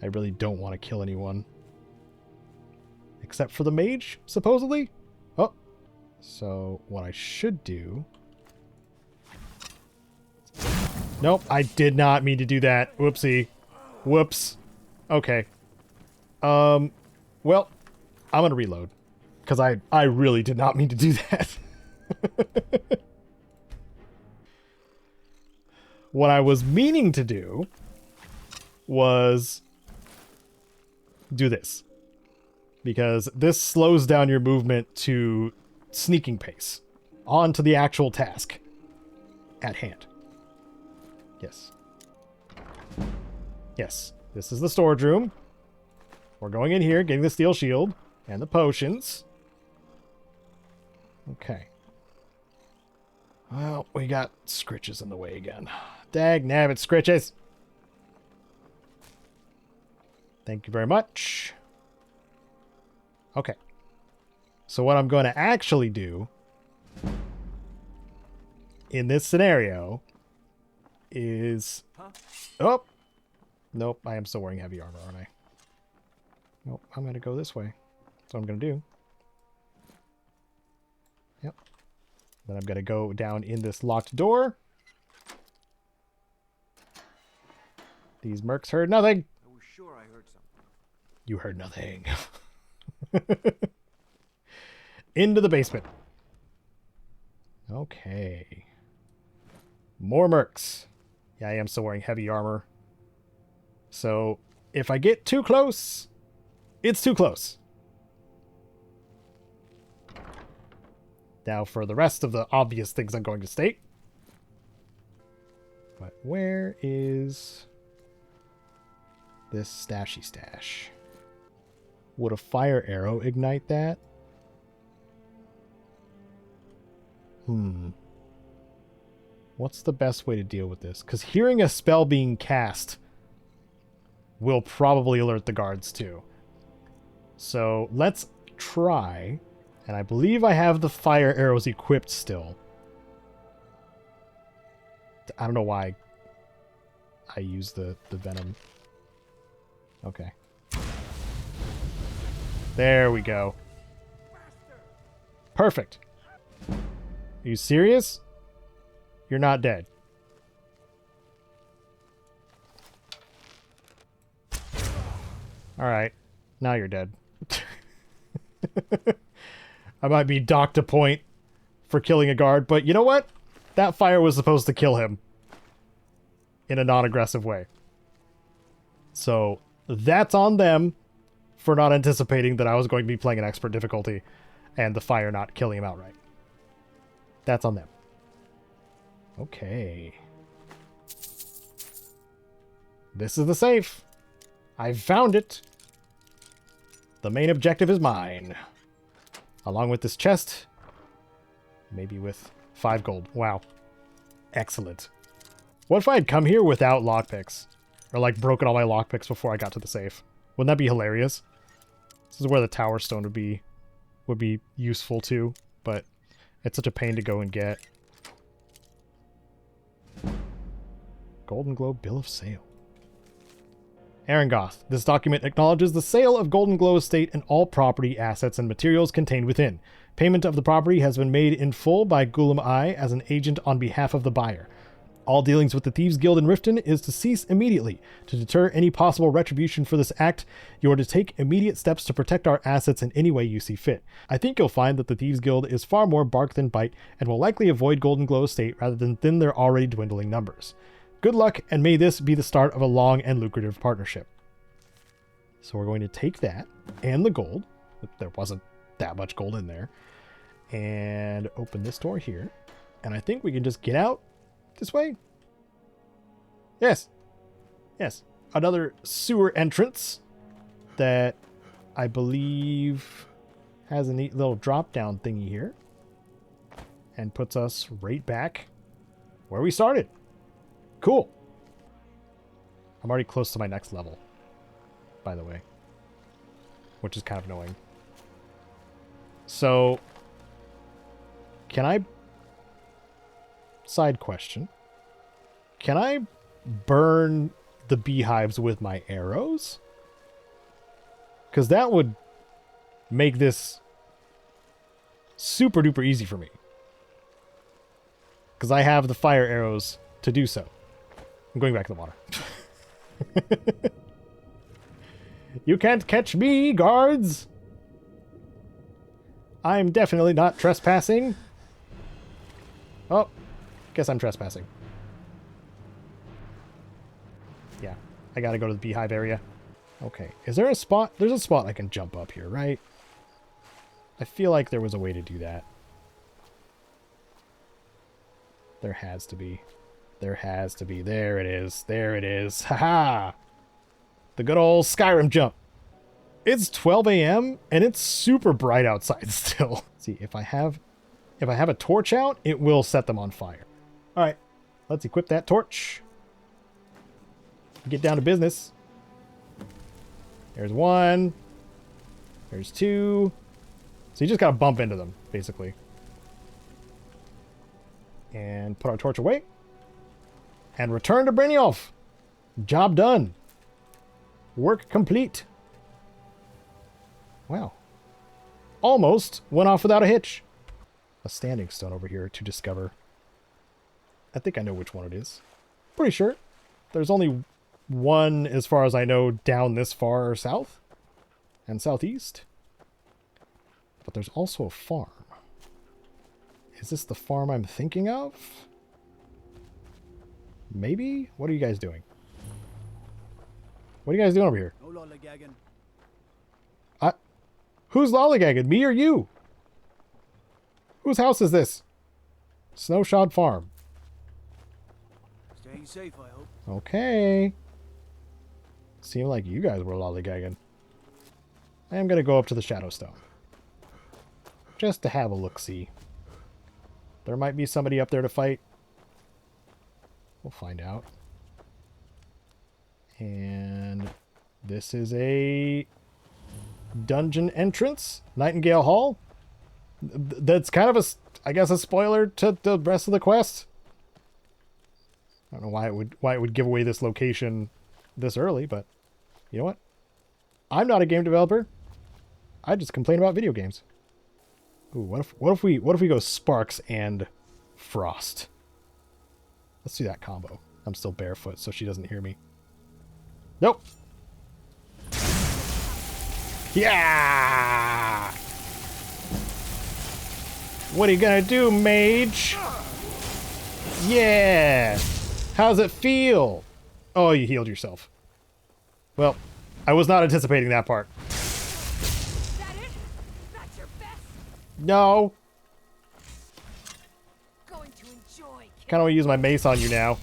S1: I really don't want to kill anyone. Except for the mage, supposedly? Oh. So, what I should do... Nope, I did not mean to do that. Whoopsie. Whoops. Okay. Well, I'm gonna reload. Because I really did not mean to do that. What I was meaning to do was do this. Because this slows down your movement to sneaking pace. On to the actual task at hand. Yes. Yes, this is the storage room. We're going in here, getting the steel shield and the potions. Okay. Well, we got Scritches in the way again. Dag nabbit, Scritches! Thank you very much. Okay. So what I'm going to actually do in this scenario is... Oh! Nope, I am still wearing heavy armor, aren't I? Nope, I'm going to go this way. That's what I'm going to do. Yep. Then I'm going to go down in this locked door. These mercs heard nothing.
S6: I was sure I heard something.
S1: You heard nothing. Into the basement. Okay. More mercs. Yeah, I am still wearing heavy armor. So, if I get too close, it's too close. Now for the rest of the obvious things I'm going to state. But where is this stashy stash? Would a fire arrow ignite that? What's the best way to deal with this? Because hearing a spell being cast will probably alert the guards too. So let's try. And I believe I have the fire arrows equipped still. I don't know why I use the venom. Okay. There we go. Perfect. Are you serious? You're not dead. Alright. Now you're dead. I might be docked a point for killing a guard, but you know what? That fire was supposed to kill him in a non-aggressive way. So that's on them for not anticipating that I was going to be playing an expert difficulty and the fire not killing him outright. That's on them. Okay. This is the safe. I've found it. The main objective is mine. Along with this chest. Maybe with 5 gold. Wow. Excellent. What if I had come here without lockpicks? Or like broken all my lockpicks before I got to the safe? Wouldn't that be hilarious? This is where the tower stone would be useful too, but it's such a pain to go and get. Golden Glow Bill of Sale. Arangoth. This document acknowledges the sale of Golden Glow estate and all property, assets, and materials contained within. Payment of the property has been made in full by Gulam I as an agent on behalf of the buyer. All dealings with the Thieves Guild in Riften is to cease immediately. To deter any possible retribution for this act, you are to take immediate steps to protect our assets in any way you see fit. I think you'll find that the Thieves Guild is far more bark than bite and will likely avoid Golden Glow estate rather than thin their already dwindling numbers. Good luck, and may this be the start of a long and lucrative partnership. So we're going to take that and the gold. There wasn't that much gold in there. And open this door here. And I think we can just get out this way. Yes. Yes. Another sewer entrance that I believe has a neat little drop down thingy here. And puts us right back where we started. Cool. I'm already close to my next level, by the way, which is kind of annoying. So, can I... Side question. Can I burn the beehives with my arrows? Because that would make this super duper easy for me. Because I have the fire arrows to do so. I'm going back to the water. You can't catch me, guards! I'm definitely not trespassing. Oh, guess I'm trespassing. Yeah, I gotta go to the beehive area. Okay, is there a spot? There's a spot I can jump up here, right? I feel like there was a way to do that. There has to be. There has to be. There it is. There it is. Haha! The good old Skyrim jump. It's 12 a.m. and it's super bright outside still. Let's see, if I have a torch out, it will set them on fire. All right, let's equip that torch. Get down to business. There's one. There's two. So you just gotta bump into them, basically. And put our torch away. And return to Brynjolf. Job done. Work complete. Wow. Almost went off without a hitch. A standing stone over here to discover. I think I know which one it is. Pretty sure. There's only one, as far as I know, down this far south and southeast. But there's also a farm. Is this the farm I'm thinking of? Maybe? What are you guys doing? What are you guys doing over here?
S14: No lollygagging.
S1: Who's lollygagging? Me or you? Whose house is this? Snowshod Farm.
S14: Staying safe, I hope.
S1: Okay. Seemed like you guys were lollygagging. I am going to go up to the Shadowstone. Just to have a look-see. There might be somebody up there to fight. We'll find out. And this is a dungeon entrance. Nightingale Hall. That's kind of I guess a spoiler to the rest of the quest. I don't know why it would give away this location this early, but you know what? I'm not a game developer. I just complain about video games. Ooh, what if we go Sparks and Frost? Let's do that combo. I'm still barefoot, so she doesn't hear me. Nope. Yeah! What are you gonna do, mage? Yeah! How's it feel? Oh, you healed yourself. Well, I was not anticipating that part.
S13: Is that it? That's your best?
S1: No.
S13: Going to enjoy.
S1: Kind of want to use my mace on you now.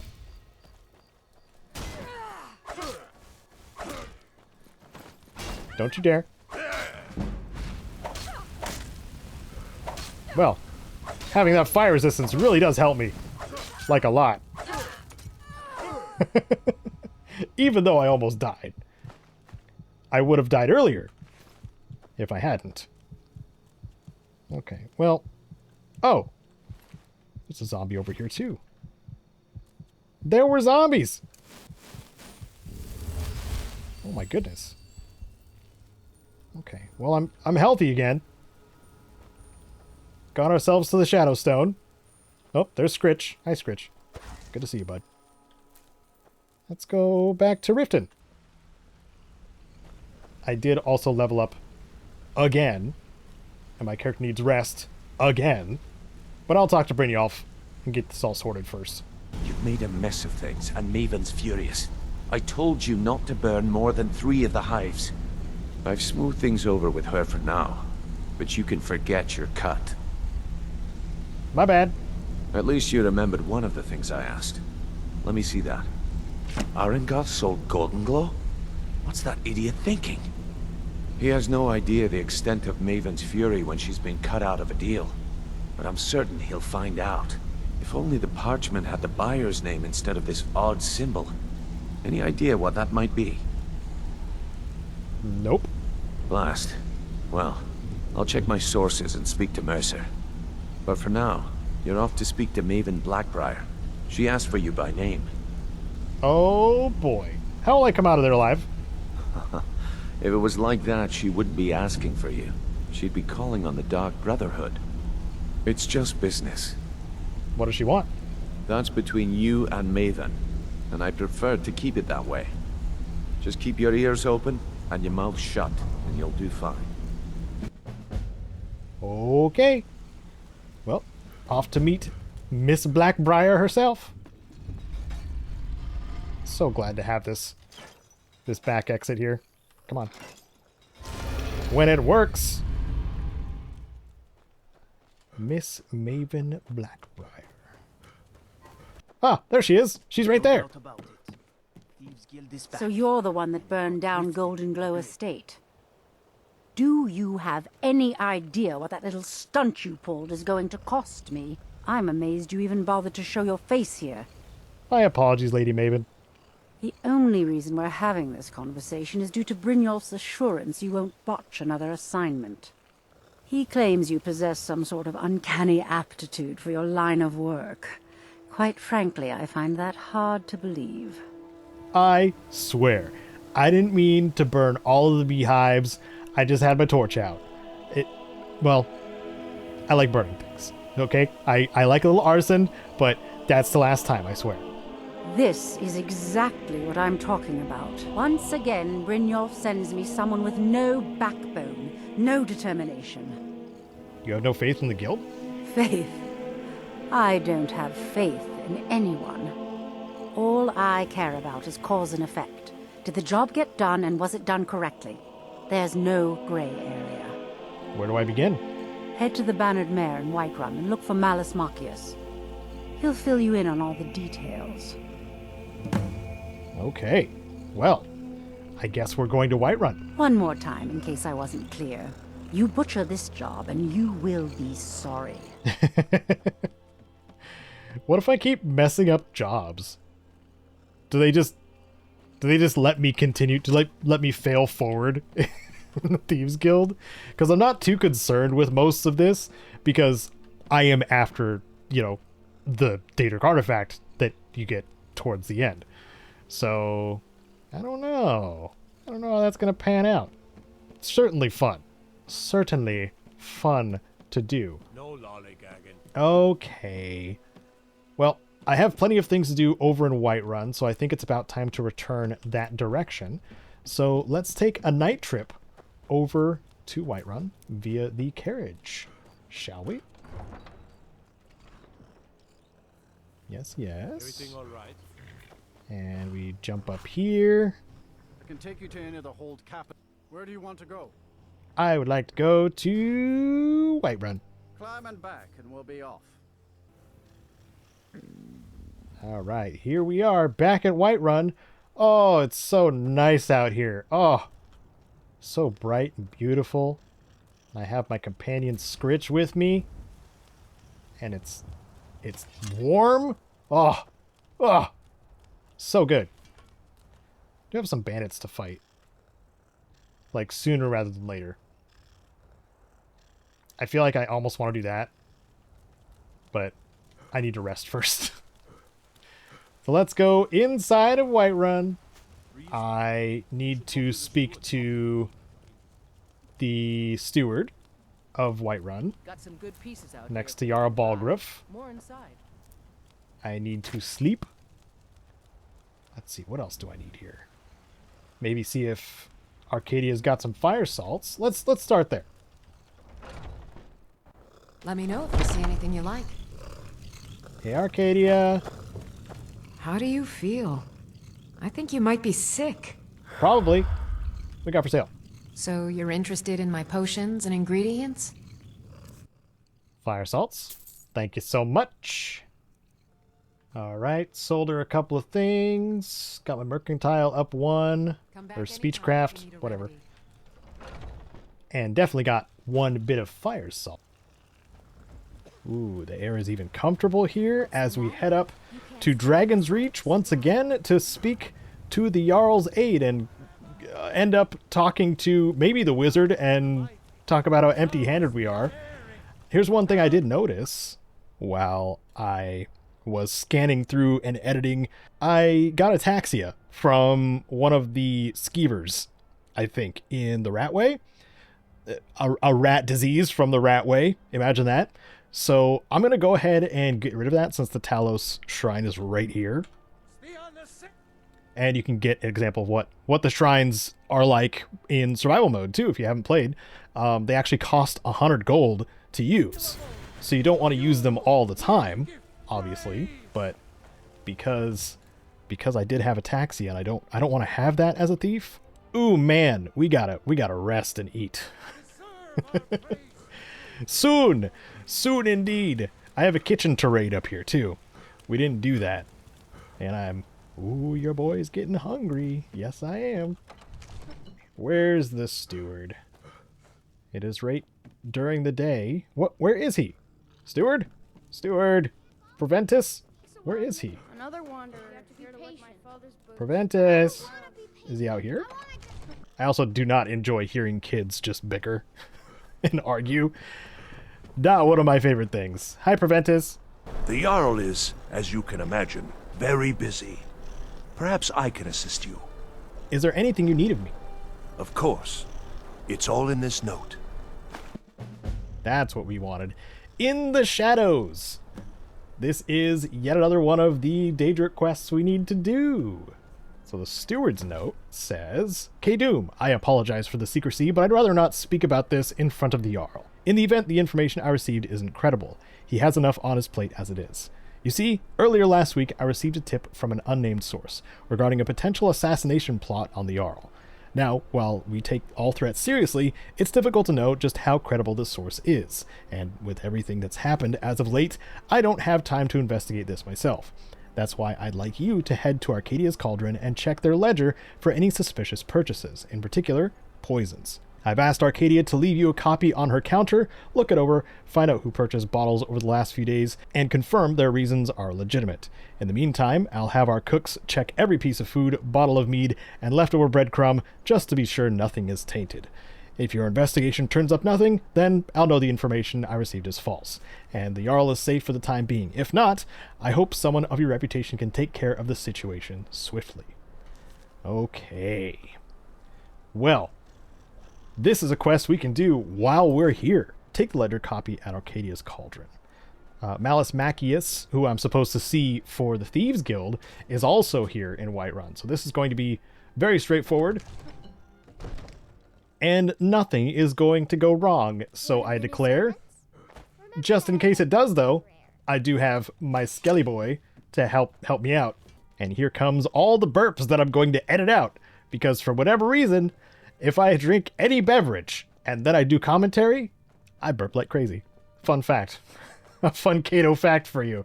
S1: Don't you dare. Well, having that fire resistance really does help me. Like a lot. Even though I almost died. I would have died earlier. If I hadn't. Okay, well. Oh. There's a zombie over here too. There were zombies! Oh my goodness. Okay, well I'm healthy again. Got ourselves to the Shadowstone. Oh, there's Scritch. Hi, Scritch. Good to see you, bud. Let's go back to Riften. I did also level up again. And my character needs rest again. But I'll talk to Brynjolf and get this all sorted first.
S6: You've made a mess of things, and Maven's furious. I told you not to burn more than 3 of the hives. I've smoothed things over with her for now, but you can forget your cut.
S1: My bad.
S6: At least you remembered one of the things I asked. Let me see that. Arengoth sold Golden Glow? What's that idiot thinking? He has no idea the extent of Maven's fury when she's been cut out of a deal. But I'm certain he'll find out. If only the parchment had the buyer's name instead of this odd symbol. Any idea what that might be?
S1: Nope.
S6: Blast. Well, I'll check my sources and speak to Mercer. But for now, you're off to speak to Maven Blackbriar. She asked for you by name.
S1: Oh boy. How will I come out of there alive?
S6: If it was like that, she wouldn't be asking for you. She'd be calling on the Dark Brotherhood. It's just business.
S1: What does she want?
S6: That's between you and Maven, and I prefer to keep it that way. Just keep your ears open and your mouth shut, and you'll do fine.
S1: Okay. Well, off to meet Miss Blackbriar herself. So glad to have this back exit here. Come on. When it works. Miss Maven Blackbriar. Ah, there she is. She's right there.
S3: So you're the one that burned down Golden Glow Estate.
S13: Do you have any idea what that little stunt you pulled is going to cost me? I'm amazed you even bothered to show your face here.
S1: My apologies, Lady Maven.
S13: The only reason we're having this conversation is due to Brynjolf's assurance you won't botch another assignment. He claims you possess some sort of uncanny aptitude for your line of work. Quite frankly, I find that hard to believe.
S1: I swear, I didn't mean to burn all of the beehives. I just had my torch out. Well, I like burning things, okay? I like a little arson, but that's the last time, I swear.
S13: This is exactly what I'm talking about. Once again, Brynjolf sends me someone with no backbone, no determination.
S1: You have no faith in the guild?
S13: Faith? I don't have faith in anyone. All I care about is cause and effect. Did the job get done, and was it done correctly? There's no gray area.
S1: Where do I begin?
S13: Head to the Bannered Mare in Whiterun and look for Malus Machius. He'll fill you in on all the details.
S1: Okay. Well, I guess we're going to Whiterun.
S13: One more time, in case I wasn't clear. You butcher this job, and you will be sorry.
S1: What if I keep messing up jobs? Do they just let me continue to let me fail forward in the Thieves Guild? Because I'm not too concerned with most of this, because I am after, the Daedric artifact that you get towards the end. So I don't know how that's gonna pan out. It's certainly fun. Certainly fun to do.
S11: No lollygagging.
S1: Okay. Well, I have plenty of things to do over in Whiterun, so I think it's about time to return that direction. So let's take a night trip over to Whiterun via the carriage, shall we? Yes, yes.
S14: Everything all right?
S1: And we jump up here.
S14: I can take you to any of the hold capital. Where do you want to go?
S1: I would like to go to Whiterun.
S14: Climb and back, and we'll be off.
S1: All right, here we are back at Whiterun. Oh, it's so nice out here. Oh, so bright and beautiful. I have my companion Scritch with me, and it's warm. Oh, so good. Do have some bandits to fight, like sooner rather than later. I feel like I almost want to do that, but I need to rest first. So let's go inside of Whiterun. I need to speak to the steward of Whiterun.
S15: Got some good pieces out
S1: next to Yara Balgruuf.
S15: More inside.
S1: I need to sleep. Let's see, what else do I need here? Maybe see if Arcadia's got some fire salts. Let's start there.
S16: Let me know if you see anything you like.
S1: Hey, Arcadia.
S16: How do you feel? I think you might be sick.
S1: Probably. What we got for sale?
S16: So you're interested in my potions and ingredients?
S1: Fire salts. Thank you so much. Alright, sold her a couple of things. Got my mercantile up one. Or speechcraft, whatever. And definitely got one bit of fire salt. Ooh, the air is even comfortable here as we head up to Dragon's Reach once again to speak to the Jarl's aid and end up talking to maybe the wizard and talk about how empty-handed we are. Here's one thing I did notice while I was scanning through and editing. I got ataxia from one of the skeevers, I think, in the Ratway. A rat disease from the Ratway. Imagine that. So I'm going to go ahead and get rid of that since the Talos Shrine is right here. And you can get an example of what the shrines are like in survival mode too, if you haven't played. They actually cost 100 gold to use. So you don't want to use them all the time, obviously, but because I did have ataxia and I don't want to have that as a thief. Ooh man, we gotta rest and eat. Soon indeed. I have a kitchen to raid up here too. We didn't do that. And ooh, your boy's getting hungry. Yes, I am. Where's the steward? It is right during the day. What? Where is he? Steward? Steward! Preventus? Where is he?
S15: Another wanderer here to lick my father's boots.
S1: Preventus! Is he out here? I also do not enjoy hearing kids just bicker and argue. Not one of my favorite things. Hi, Preventus.
S11: The Jarl is, as you can imagine, very busy. Perhaps I can assist you.
S1: Is there anything you need of me?
S11: Of course. It's all in this note.
S1: That's what we wanted. In the Shadows. This is yet another one of the Daedric quests we need to do. So the steward's note says, Caedo, I apologize for the secrecy, but I'd rather not speak about this in front of the Jarl. In the event the information I received is incredible, he has enough on his plate as it is. You see, earlier last week I received a tip from an unnamed source regarding a potential assassination plot on the Jarl. Now, while we take all threats seriously, it's difficult to know just how credible this source is, and with everything that's happened as of late, I don't have time to investigate this myself. That's why I'd like you to head to Arcadia's Cauldron and check their ledger for any suspicious purchases, in particular, poisons. I've asked Arcadia to leave you a copy on her counter, look it over, find out who purchased bottles over the last few days, and confirm their reasons are legitimate. In the meantime, I'll have our cooks check every piece of food, bottle of mead, and leftover breadcrumb, just to be sure nothing is tainted. If your investigation turns up nothing, then I'll know the information I received is false, and the Jarl is safe for the time being. If not, I hope someone of your reputation can take care of the situation swiftly. Okay. Well, this is a quest we can do while we're here. Take the ledger copy at Arcadia's Cauldron. Malus Maccius, who I'm supposed to see for the Thieves Guild, is also here in Whiterun. So this is going to be very straightforward. And nothing is going to go wrong, so I declare. Just in case it does, though, I do have my Skelly Boy to help me out. And here comes all the burps that I'm going to edit out, because for whatever reason, if I drink any beverage and then I do commentary, I burp like crazy. Fun fact. A fun Caedo fact for you.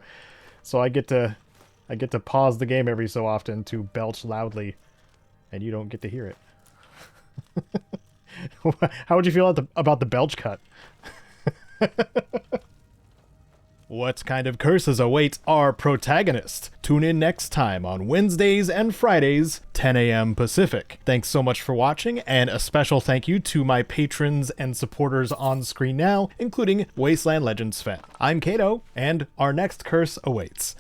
S1: So I get to pause the game every so often to belch loudly, and you don't get to hear it. How would you feel about the belch cut? What kind of curses await our protagonist? Tune in next time on Wednesdays and Fridays, 10 a.m. Pacific. Thanks so much for watching, and a special thank you to my patrons and supporters on screen now, including Wasteland Legends fan. I'm Caedo, and our next curse awaits.